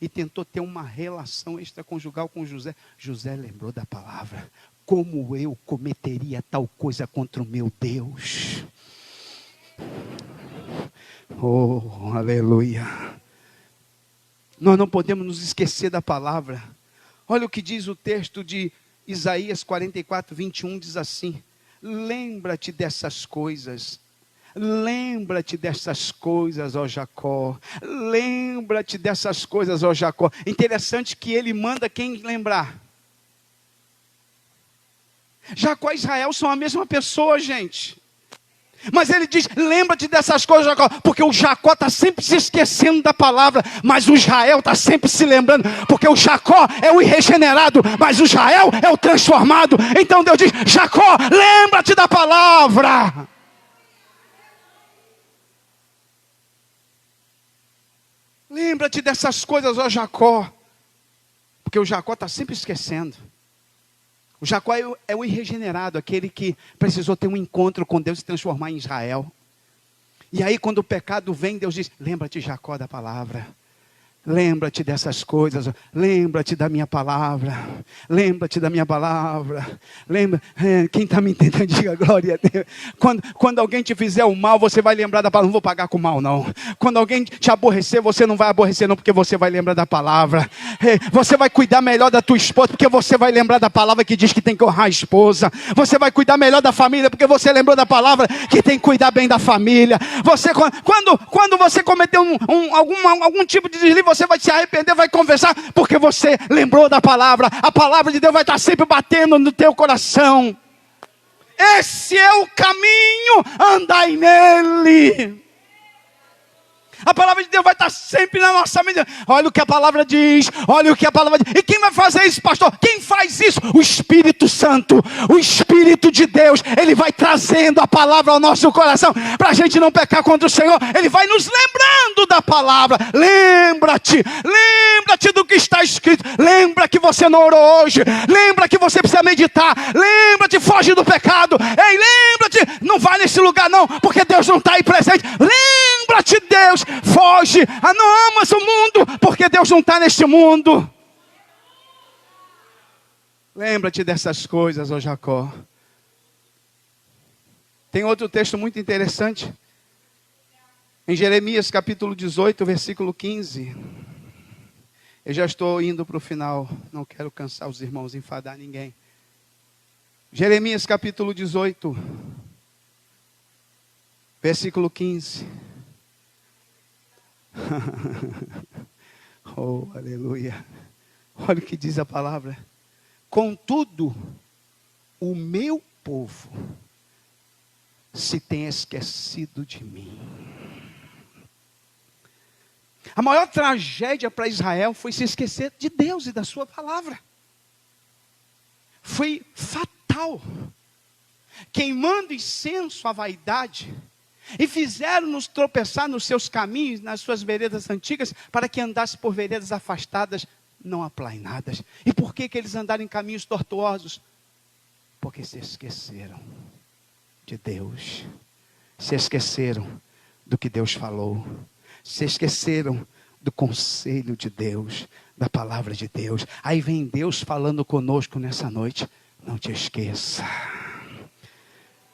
e tentou ter uma relação extraconjugal com José, José lembrou da palavra. Como eu cometeria tal coisa contra o meu Deus? Oh, aleluia. Nós não podemos nos esquecer da palavra. Olha o que diz o texto de Isaías 44, 21, diz assim: lembra-te dessas coisas. Lembra-te dessas coisas, ó Jacó. Lembra-te dessas coisas, ó Jacó. Interessante que ele manda quem lembrar? Jacó e Israel são a mesma pessoa, gente. Mas ele diz: lembra-te dessas coisas, Jacó. Porque o Jacó está sempre se esquecendo da palavra, mas o Israel está sempre se lembrando. Porque o Jacó é o irregenerado, mas o Israel é o transformado. Então Deus diz: Jacó, lembra-te da palavra. Lembra-te dessas coisas, ó Jacó. Porque o Jacó está sempre esquecendo. O Jacó é o irregenerado, aquele que precisou ter um encontro com Deus e se transformar em Israel. E aí quando o pecado vem, Deus diz: lembra-te, Jacó, da palavra. Lembra-te dessas coisas, lembra-te da minha palavra, lembra-te da minha palavra, quem está me entendendo, diga glória a Deus. Quando alguém te fizer o mal, você vai lembrar da palavra, não vou pagar com mal não. Quando alguém te aborrecer, você não vai aborrecer não, porque você vai lembrar da palavra. Você vai cuidar melhor da tua esposa, porque você vai lembrar da palavra que diz que tem que honrar a esposa. Você vai cuidar melhor da família, porque você lembrou da palavra que tem que cuidar bem da família. Quando você cometeu algum tipo de deslize, você vai se arrepender, vai confessar, porque você lembrou da palavra. A palavra de Deus vai estar sempre batendo no teu coração. Esse é o caminho, andai nele. A palavra de Deus vai estar sempre na nossa mente. Olha o que a palavra diz. Olha o que a palavra diz. E quem vai fazer isso, pastor? Quem faz isso? O Espírito Santo. O Espírito de Deus. Ele vai trazendo a palavra ao nosso coração, para a gente não pecar contra o Senhor. Ele vai nos lembrando da palavra. Lembra-te. Lembra-te do que está escrito. Lembra que você não orou hoje. Lembra que você precisa meditar. Lembra-te, foge do pecado. Ei, lembra-te. Não vai nesse lugar não, porque Deus não está aí presente. Lembra-te, Deus. Foge, não amas o mundo, porque Deus não está neste mundo. Lembra-te dessas coisas, ó Jacó. Tem outro texto muito interessante, em Jeremias capítulo 18, versículo 15. Eu já estou indo para o final, não quero cansar os irmãos, enfadar ninguém. Jeremias capítulo 18, versículo 15. Oh, aleluia. Olha o que diz a palavra. Contudo, o meu povo se tem esquecido de mim. A maior tragédia para Israel foi se esquecer de Deus e da sua palavra. Foi fatal. Queimando incenso à vaidade, e fizeram-nos tropeçar nos seus caminhos, nas suas veredas antigas, para que andasse por veredas afastadas, não aplainadas. E por que eles andaram em caminhos tortuosos? Porque se esqueceram de Deus, se esqueceram do que Deus falou, se esqueceram do conselho de Deus, da palavra de Deus. Aí vem Deus falando conosco nessa noite: não te esqueça.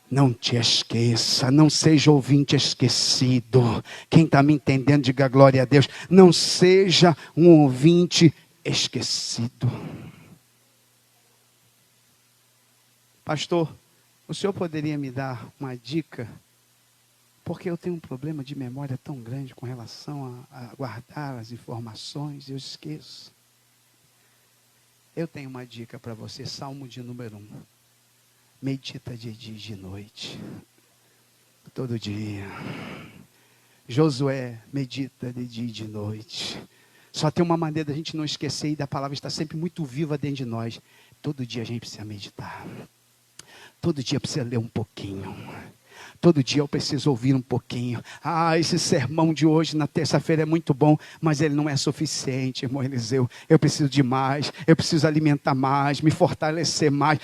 Não te esqueça, não seja ouvinte esquecido. Quem está me entendendo, diga glória a Deus. Não seja um ouvinte esquecido. Pastor, o senhor poderia me dar uma dica? Porque eu tenho um problema de memória tão grande com relação a guardar as informações, eu esqueço. Eu tenho uma dica para você, Salmo de número 1. Medita de dia e de noite, todo dia. Josué, medita de dia e de noite. Só tem uma maneira da gente não esquecer e da palavra estar sempre muito viva dentro de nós. Todo dia a gente precisa meditar. Todo dia precisa ler um pouquinho. Todo dia eu preciso ouvir um pouquinho. Esse sermão de hoje, na terça-feira, é muito bom, mas ele não é suficiente, irmão Eliseu. Eu preciso de mais, eu preciso alimentar mais, me fortalecer mais,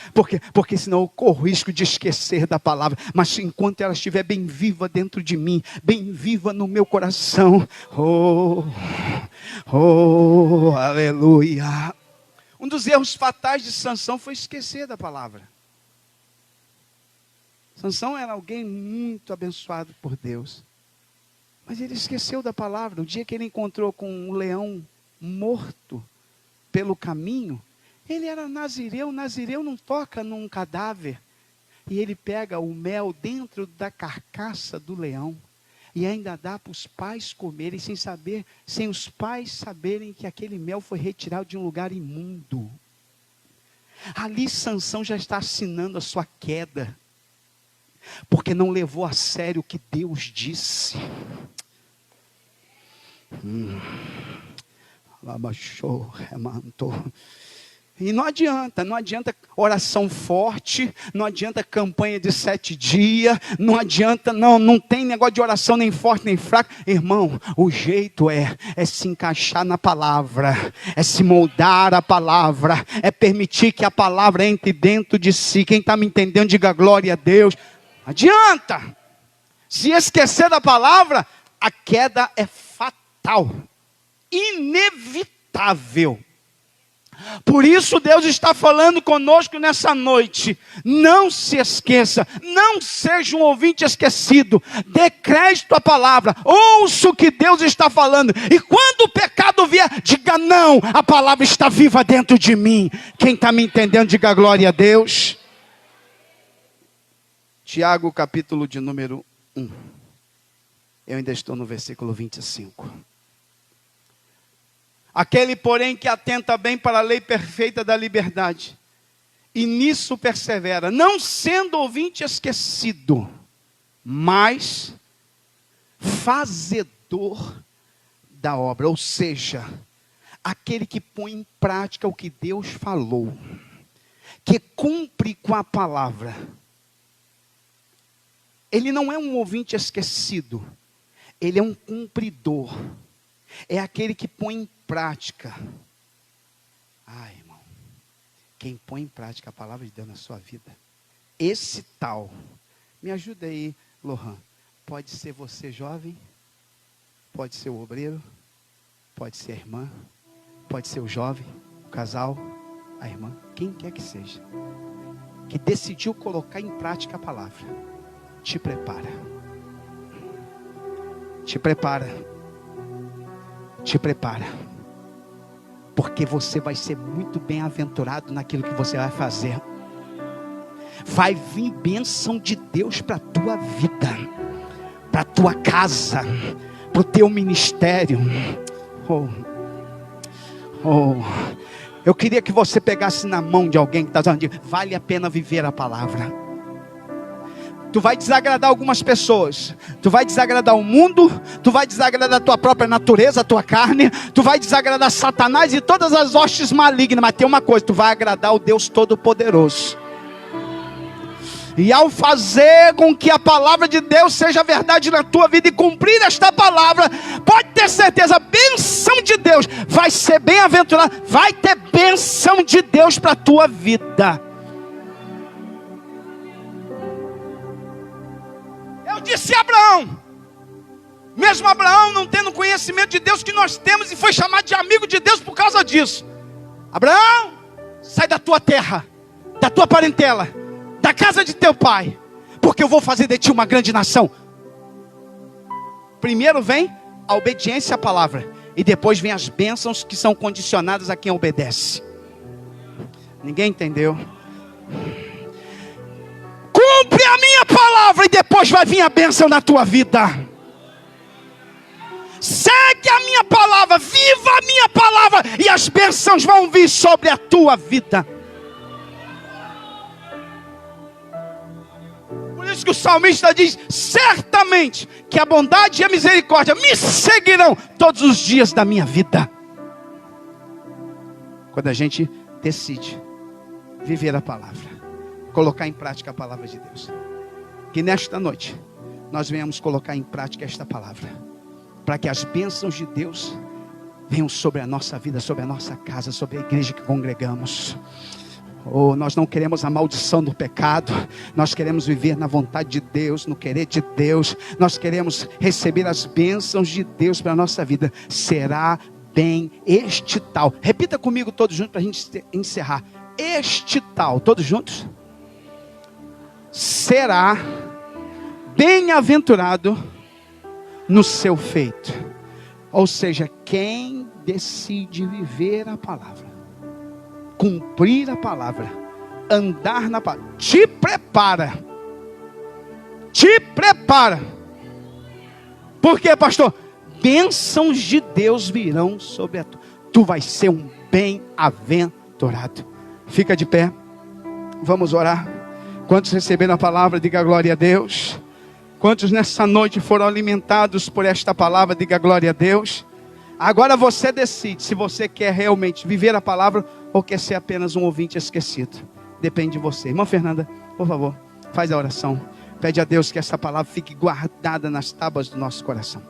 porque senão eu corro risco de esquecer da palavra. Mas enquanto ela estiver bem viva dentro de mim, bem viva no meu coração, aleluia. Um dos erros fatais de Sansão foi esquecer da palavra. Sansão era alguém muito abençoado por Deus, mas ele esqueceu da palavra. O dia que ele encontrou com um leão morto pelo caminho, ele era nazireu não toca num cadáver, e ele pega o mel dentro da carcaça do leão, e ainda dá para os pais comerem, sem os pais saberem que aquele mel foi retirado de um lugar imundo. Ali Sansão já está assinando a sua queda, porque não levou a sério o que Deus disse. E não adianta oração forte, não adianta campanha de 7 dias, não adianta, não tem negócio de oração nem forte nem fraco. Irmão, o jeito é se encaixar na palavra, é se moldar a palavra, é permitir que a palavra entre dentro de si. Quem está me entendendo, diga glória a Deus. Adianta. Se esquecer da palavra, a queda é fatal, inevitável. Por isso Deus está falando conosco nessa noite. Não se esqueça, não seja um ouvinte esquecido. Dê crédito à palavra, ouça o que Deus está falando. E quando o pecado vier, diga não, a palavra está viva dentro de mim. Quem está me entendendo, diga glória a Deus. Tiago, capítulo de número 1. Eu ainda estou no versículo 25. Aquele, porém, que atenta bem para a lei perfeita da liberdade, e nisso persevera, não sendo ouvinte esquecido, mas fazedor da obra. Ou seja, aquele que põe em prática o que Deus falou, que cumpre com a palavra. Ele não é um ouvinte esquecido, ele é um cumpridor. É aquele que põe em prática. Irmão, quem põe em prática a palavra de Deus na sua vida, esse tal, me ajuda aí, Lohan, pode ser você jovem, pode ser o obreiro, pode ser a irmã, pode ser o jovem, o casal, a irmã, quem quer que seja, que decidiu colocar em prática a palavra. Te prepara. Te prepara. Te prepara. Porque você vai ser muito bem-aventurado naquilo que você vai fazer. Vai vir bênção de Deus para a tua vida, para a tua casa, para o teu ministério. Oh, eu queria que você pegasse na mão de alguém que está dizendo, vale a pena viver a palavra. Tu vai desagradar algumas pessoas, tu vai desagradar o mundo, tu vai desagradar a tua própria natureza, a tua carne, tu vai desagradar Satanás e todas as hostes malignas, mas tem uma coisa, tu vai agradar o Deus Todo-Poderoso. E ao fazer com que a palavra de Deus seja verdade na tua vida e cumprir esta palavra, pode ter certeza, a bênção de Deus vai ser bem-aventurada, vai ter bênção de Deus para a tua vida. Eu disse a Abraão, mesmo Abraão não tendo conhecimento de Deus que nós temos e foi chamado de amigo de Deus por causa disso. Abraão, sai da tua terra, da tua parentela, da casa de teu pai, porque eu vou fazer de ti uma grande nação. Primeiro vem a obediência à palavra, e depois vem as bênçãos que são condicionadas a quem obedece. Ninguém entendeu? Cumpre a minha palavra e depois vai vir a bênção na tua vida. Segue a minha palavra, viva a minha palavra e as bênçãos vão vir sobre a tua vida. Por isso que o salmista diz, certamente que a bondade e a misericórdia me seguirão todos os dias da minha vida. Quando a gente decide viver a palavra, colocar em prática a palavra de Deus, que nesta noite nós venhamos colocar em prática esta palavra, para que as bênçãos de Deus venham sobre a nossa vida, sobre a nossa casa, sobre a igreja que congregamos. Oh, nós não queremos a maldição do pecado, nós queremos viver na vontade de Deus, no querer de Deus, nós queremos receber as bênçãos de Deus para a nossa vida. Será bem este tal, repita comigo todos juntos para a gente encerrar, este tal, todos juntos, será bem-aventurado no seu feito. Ou seja, quem decide viver a palavra, cumprir a palavra, andar na palavra, te prepara. Por quê, pastor? Bênçãos de Deus virão sobre a tua. Tu vai ser um bem-aventurado. Fica de pé, vamos orar. Quantos receberam a palavra, diga glória a Deus. Quantos nessa noite foram alimentados por esta palavra, diga glória a Deus. Agora você decide se você quer realmente viver a palavra ou quer ser apenas um ouvinte esquecido. Depende de você. Irmã Fernanda, por favor, faz a oração. Pede a Deus que essa palavra fique guardada nas tábuas do nosso coração.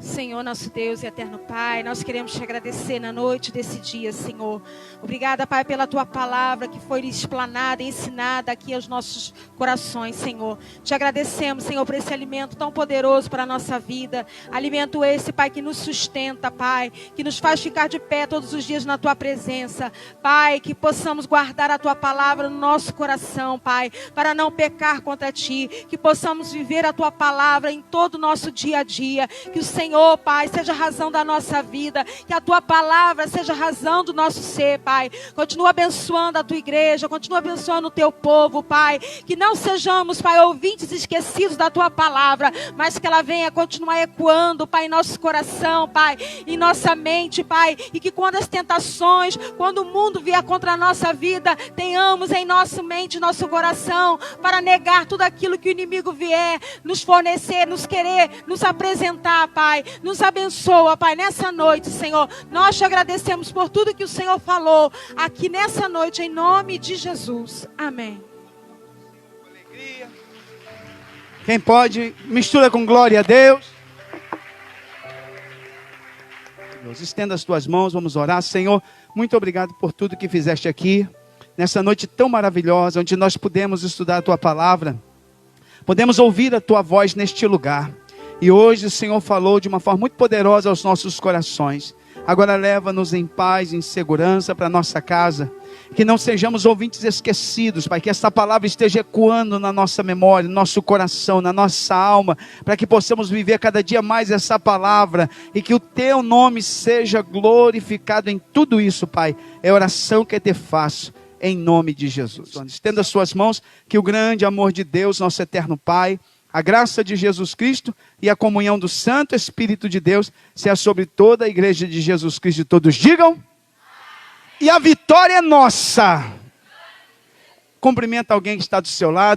Senhor, nosso Deus e eterno Pai, nós queremos te agradecer na noite desse dia, Senhor. Obrigada, Pai, pela tua palavra que foi explanada e ensinada aqui aos nossos corações, Senhor. Te agradecemos, Senhor, por esse alimento tão poderoso para a nossa vida. Alimento esse, Pai, que nos sustenta, Pai, que nos faz ficar de pé todos os dias na tua presença. Pai, que possamos guardar a tua palavra no nosso coração, Pai, para não pecar contra ti. Que possamos viver a tua palavra em todo o nosso dia a dia. Que o Senhor, Pai, seja a razão da nossa vida, que a tua palavra seja a razão do nosso ser, Pai. Continua abençoando a tua igreja, continua abençoando o teu povo, Pai. Que não sejamos, Pai, ouvintes esquecidos da tua palavra, mas que ela venha continuar ecoando, Pai, em nosso coração, Pai, em nossa mente, Pai. E que quando as tentações, quando o mundo vier contra a nossa vida, tenhamos em nossa mente, nosso coração, para negar tudo aquilo que o inimigo vier nos fornecer, nos querer, nos apresentar, Pai. Nos abençoa, Pai, nessa noite, Senhor. Nós te agradecemos por tudo que o Senhor falou aqui nessa noite, em nome de Jesus. Amém. Quem pode, mistura com glória a Deus. Deus, estenda as tuas mãos, vamos orar. Senhor, muito obrigado por tudo que fizeste aqui, nessa noite tão maravilhosa, onde nós pudemos estudar a tua palavra, podemos ouvir a tua voz neste lugar. E hoje o Senhor falou de uma forma muito poderosa aos nossos corações. Agora leva-nos em paz, em segurança para a nossa casa. Que não sejamos ouvintes esquecidos, Pai. Que esta palavra esteja ecoando na nossa memória, no nosso coração, na nossa alma. Para que possamos viver cada dia mais essa palavra. E que o teu nome seja glorificado em tudo isso, Pai. É a oração que eu te faço, em nome de Jesus. Estenda as suas mãos, que o grande amor de Deus, nosso eterno Pai, A graça de Jesus Cristo e a comunhão do Santo Espírito de Deus seja sobre toda a igreja de Jesus Cristo. Todos digam. E a vitória é nossa. Cumprimenta alguém que está do seu lado.